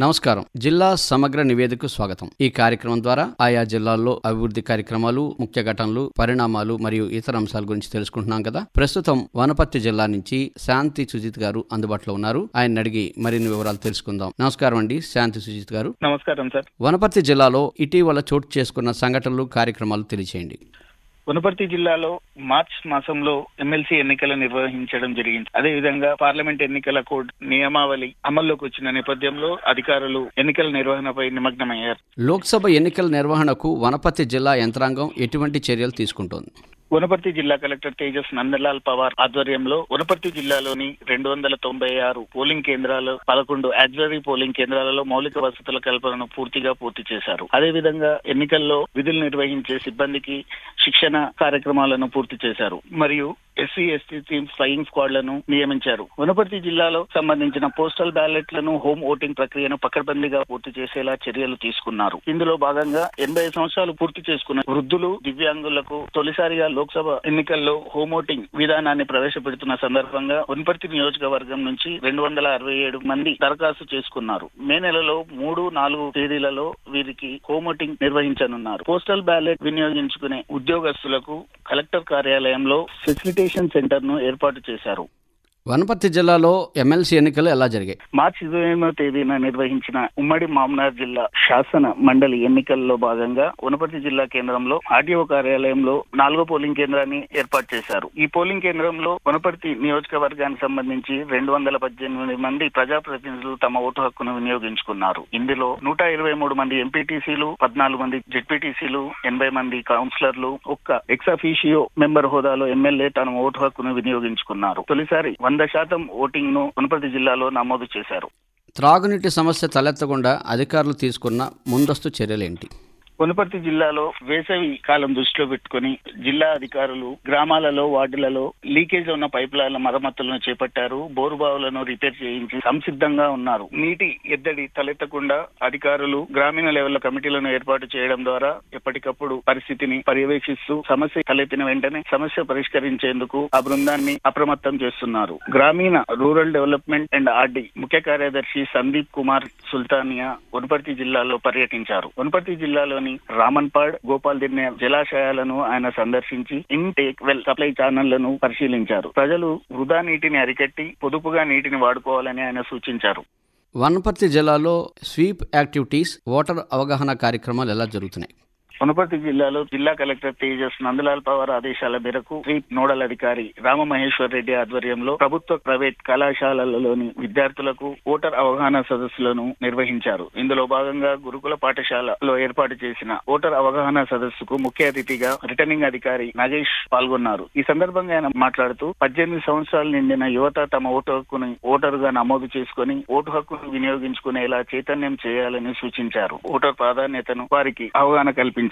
నమస్కారం. జిల్లా సమగ్ర నివేదికకు స్వాగతం. ఈ కార్యక్రమం ద్వారా ఆయా జిల్లాల్లో అభివృద్ధి కార్యక్రమాలు, ముఖ్య ఘటనలు, పరిణామాలు మరియు ఇతర అంశాల గురించి తెలుసుకుంటున్నాం కదా. ప్రస్తుతం వనపర్తి జిల్లా నుంచి శాంతి సుజిత్ గారు అందుబాటులో ఉన్నారు. ఆయన అడిగి మరిన్ని వివరాలు తెలుసుకుందాం. నమస్కారం అండి, శాంతి సుజిత్ గారు. నమస్కారం సార్. వనపర్తి జిల్లాలో ఇటీవల చోటు చేసుకున్న సంఘటనలు, కార్యక్రమాలు తెలియచేయండి. వనపర్తి జిల్లాలో మార్చ్ మాసంలో ఎమ్మెల్సీ ఎన్నికలు నిర్వహించడం జరిగింది. అదేవిధంగా పార్లమెంట్ ఎన్నికల కోడ్ నియమావళి అమల్లోకి వచ్చిన నేపథ్యంలో అధికారులు ఎన్నికల నిర్వహణపై నిమగ్నమయ్యారు. లోక్సభ ఎన్నికల నిర్వహణకు వనపర్తి జిల్లా యంత్రాంగం ఎటువంటి చర్యలు తీసుకుంటోంది? వనపర్తి జిల్లా కలెక్టర్ తేజస్ నందలాల్ పవార్ ఆధ్వర్యంలో వనపర్తి జిల్లాలోని 296 పోలింగ్ కేంద్రాలు, 11 ఆక్సిలరీ పోలింగ్ కేంద్రాలలో మౌలిక వసతుల కల్పనను పూర్తి చేశారు. అదేవిధంగా ఎన్నికల్లో విధులు నిర్వహించే సిబ్బందికి శిక్షణ కార్యక్రమాలను పూర్తి చేశారు. మరియు SC/ST టీమ్ ఫ్లయింగ్ స్క్వాడ్లను నియమించారు. వనపర్తి జిల్లాలో సంబంధించిన పోస్టల్ బ్యాలెట్లను, హోమ్ ఓటింగ్ ప్రక్రియను పకడ్బందీగా పూర్తి చేసేలా చర్యలు తీసుకున్నారు. ఇందులో భాగంగా 80 సంవత్సరాలు పూర్తి చేసుకున్న వృద్ధులు, దివ్యాంగులకు తొలిసారిగా లోక్సభ ఎన్నికల్లో హోమ్ ఓటింగ్ విధానాన్ని ప్రవేశపెడుతున్న సందర్భంగా వనపర్తి నియోజకవర్గం నుంచి 267 మంది దరఖాస్తు చేసుకున్నారు. మే నెలలో 3, 4 తేదీలలో వీరికి హోమ్ ఓటింగ్ నిర్వహించనున్నారు. పోస్టల్ బ్యాలెట్ వినియోగించుకునే ఉద్యోగస్తులకు కలెక్టర్ కార్యాలయంలో ఫెసిలిటేషన్ సెంటర్ ను ఏర్పాటు చేశారు. వనపర్తి జిల్లాలో ఎమ్మెల్సీ ఎన్నికలు ఎలా జరిగాయి? మార్చి 28వ తేదీన నిర్వహించిన ఉమ్మడి మామ్నార్ జిల్లా శాసన మండలి ఎన్నికల్లో భాగంగా వనపర్తి జిల్లా కేంద్రంలో ఆర్డీఓ కార్యాలయంలో 4వ పోలింగ్ కేంద్రాన్ని ఏర్పాటు చేశారు. ఈ పోలింగ్ కేంద్రంలో వనపర్తి నియోజకవర్గానికి సంబంధించి 218 మంది ప్రజాప్రతినిధులు తమ ఓటు హక్కును వినియోగించుకున్నారు. ఇందులో 123 మంది ఎంపీటీసీలు, 14 మంది జెడ్పీటీసీలు, 80 మంది కౌన్సిలర్లు, ఒక్క ఎక్స్ అఫీషియో మెంబర్ హోదాలో ఎమ్మెల్యే తన ఓటు హక్కును వినియోగించుకున్నారు. తొలిసారి 100% ఓటింగ్ ను వనపర్తి జిల్లాలో నమోదు చేశారు. త్రాగునీటి సమస్య తలెత్తకుండా అధికారులు తీసుకున్న ముందస్తు చర్యలేంటి? వనపర్తి జిల్లాలో వేసవి కాలం దృష్టిలో పెట్టుకుని జిల్లా అధికారులు గ్రామాలలో, వార్డులలో లీకేజ్ ఉన్న పైప్ లైన్ల మరమ్మతులను చేపట్టారు. బోరుబావులను రిపేర్ చేయించి సంసిద్ధంగా ఉన్నారు. నీటి ఎద్దడి తలెత్తకుండా అధికారులు గ్రామీణ లెవెల్లో కమిటీలను ఏర్పాటు చేయడం ద్వారా ఎప్పటికప్పుడు పరిస్థితిని పర్యవేక్షిస్తూ సమస్య తలెత్తిన వెంటనే సమస్య పరిష్కరించేందుకు ఆ బృందాన్ని అప్రమత్తం చేస్తున్నారు. గ్రామీణ రూరల్ డెవలప్మెంట్ అండ్ ఆర్డీ ముఖ్య కార్యదర్శి సందీప్ కుమార్ సుల్తానియా వనపర్తి జిల్లాలో పర్యటించారు. వనపర్తి జిల్లాలో రామన్పాడ్, గోపాల్ దిన్నె జలాశయాలను ఆయన సందర్శించి ఇన్టేక్ వెల్ సప్లై ఛానళ్లను పరిశీలించారు. ప్రజలు వృధా నీటిని అరికట్టి పొదుపుగా నీటిని వాడుకోవాలని ఆయన సూచించారు. వనపర్తి జిల్లాలో స్వీప్ యాక్టివిటీస్, ఓటర్ అవగాహన కార్యక్రమాలు ఎలా జరుగుతున్నాయి? వనపర్తి జిల్లాలో జిల్లా కలెక్టర్ తేజస్ నందలాల్ పవార్ ఆదేశాల మేరకు స్వీప్ నోడల్ అధికారి రామమహేశ్వర్ రెడ్డి ఆధ్వర్యంలో ప్రభుత్వ, ప్రైవేట్ కళాశాలలలోని విద్యార్థులకు ఓటర్ అవగాహన సదస్సులను నిర్వహించారు. ఇందులో భాగంగా గురుకుల పాఠశాలలో ఏర్పాటు చేసిన ఓటర్ అవగాహన సదస్సుకు ముఖ్య అతిథిగా రిటర్నింగ్ అధికారి నాగేష్ పాల్గొన్నారు. ఈ సందర్భంగా ఆయన మాట్లాడుతూ 18 సంవత్సరాలు నిండిన యువత తమ ఓటు హక్కును ఓటరుగా నమోదు చేసుకుని ఓటు హక్కును వినియోగించుకునేలా చైతన్యం చేయాలని సూచించారు. ఓటర్ ప్రాధాన్యతను వారికి అవగాహన కల్పించారు.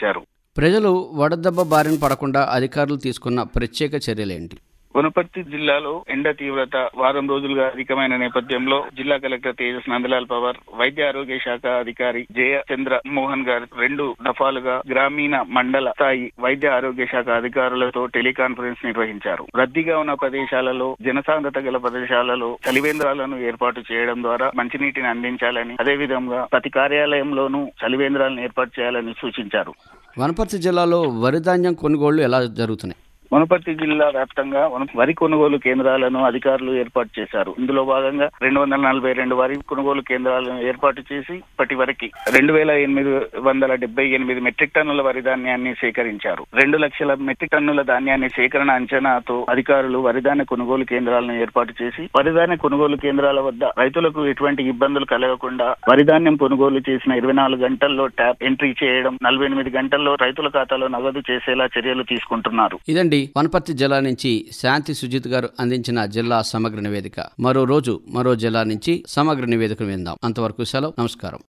ప్రజలు వడదెబ్బ బారిన పడకుండా అధికారులు తీసుకున్న ప్రత్యేక చర్యలేంటి? వనపర్తి జిల్లాలో ఎండ తీవ్రత వారం రోజులుగా అధికమైన నేపథ్యంలో జిల్లా కలెక్టర్ తేజస్ నందలాల్ పవార్, వైద్య ఆరోగ్య శాఖ అధికారి జయ చంద్ర మోహన్ గారు 2 దఫాలుగా గ్రామీణ, మండల స్థాయి వైద్య ఆరోగ్య శాఖ అధికారులతో టెలికాన్ఫరెన్స్ నిర్వహించారు. రద్దీగా ఉన్న ప్రదేశాలలో, జనసాంద్రత గల ప్రదేశాలలో చలివేంద్రాలను ఏర్పాటు చేయడం ద్వారా మంచినీటిని అందించాలని, అదేవిధంగా ప్రతి కార్యాలయంలోనూ చలివేంద్రాలను ఏర్పాటు చేయాలని సూచించారు. వనపర్తి జిల్లాలో వరి ధాన్యం కొనుగోళ్లు ఎలా జరుగుతున్నాయి? వనపర్తి జిల్లా వ్యాప్తంగా వరి కొనుగోలు కేంద్రాలను అధికారులు ఏర్పాటు చేశారు. ఇందులో భాగంగా 242 వరి కొనుగోలు కేంద్రాలను ఏర్పాటు చేసి ఇప్పటి వరకు 2878 మెట్రిక్ టన్నుల వరి ధాన్యాన్ని సేకరించారు. 2 లక్షల మెట్రిక్ టన్నుల ధాన్యాన్ని సేకరణ అంచనాతో అధికారులు వరిధాన్య కొనుగోలు కేంద్రాలను ఏర్పాటు చేసి వరిధాన్య కొనుగోలు కేంద్రాల వద్ద రైతులకు ఎటువంటి ఇబ్బందులు కలగకుండా వరిధాన్యం కొనుగోలు చేసిన 24 గంటల్లో ట్యాప్ ఎంట్రీ చేయడం, 48 గంటల్లో రైతుల ఖాతాలో నగదు చేసేలా చర్యలు తీసుకుంటున్నారు. ఇదండి వనపర్తి జిల్లా నుంచి శాంతి సుజిత్ గారు అందించిన జిల్లా సమగ్ర నివేదిక. మరో రోజు మరో జిల్లా నుంచి సమగ్ర నివేదిక విందాం. అంతవరకు సెలవు. నమస్కారం.